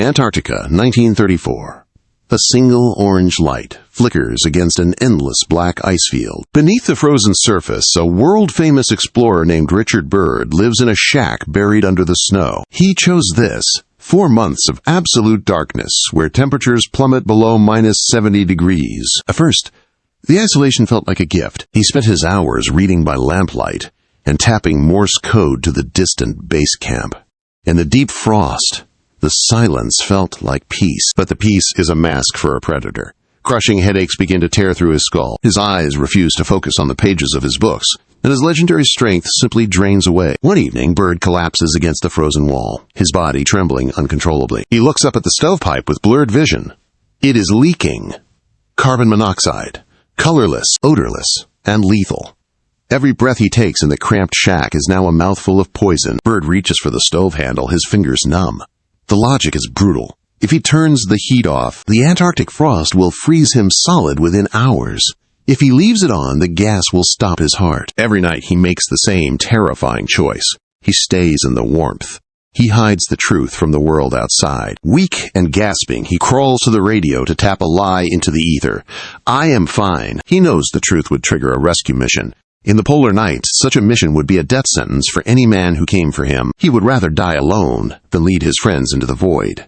Antarctica, 1934. A single orange light flickers against an endless black ice field. Beneath the frozen surface, a world-famous explorer named Richard Byrd lives in a shack buried under the snow. He chose this, 4 months of absolute darkness, where temperatures plummet below -70 degrees. At first, the isolation felt like a gift. He spent his hours reading by lamplight and tapping Morse code to the distant base camp. In the deep frost, the silence felt like peace, but the peace is a mask for a predator. Crushing headaches begin to tear through his skull. His eyes refuse to focus on the pages of his books, and his legendary strength simply drains away. One evening, Byrd collapses against the frozen wall, his body trembling uncontrollably. He looks up at the stovepipe with blurred vision. It is leaking. Carbon monoxide. Colorless, odorless, and lethal. Every breath he takes in the cramped shack is now a mouthful of poison. Byrd reaches for the stove handle, his fingers numb. The logic is brutal. If he turns the heat off, the Antarctic frost will freeze him solid within hours. If he leaves it on, the gas will stop his heart. Every night he makes the same terrifying choice. He stays in the warmth. He hides the truth from the world outside. Weak and gasping, he crawls to the radio to tap a lie into the ether. I am fine. He knows the truth would trigger a rescue mission. In the polar night, such a mission would be a death sentence for any man who came for him. He would rather die alone than lead his friends into the void.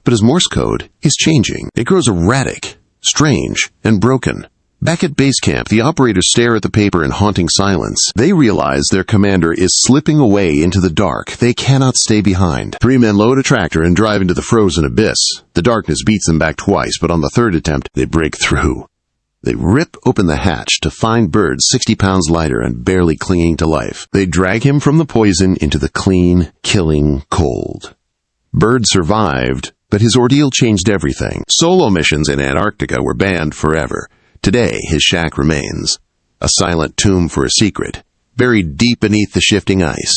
But his Morse code is changing. It grows erratic, strange, and broken. Back at base camp, the operators stare at the paper in haunting silence. They realize their commander is slipping away into the dark. They cannot stay behind. 3 men load a tractor and drive into the frozen abyss. The darkness beats them back twice, but on the third attempt, they break through. They rip open the hatch to find Byrd 60 pounds lighter and barely clinging to life. They drag him from the poison into the clean, killing cold. Byrd survived, but his ordeal changed everything. Solo missions in Antarctica were banned forever. Today, his shack remains, a silent tomb for a secret, buried deep beneath the shifting ice.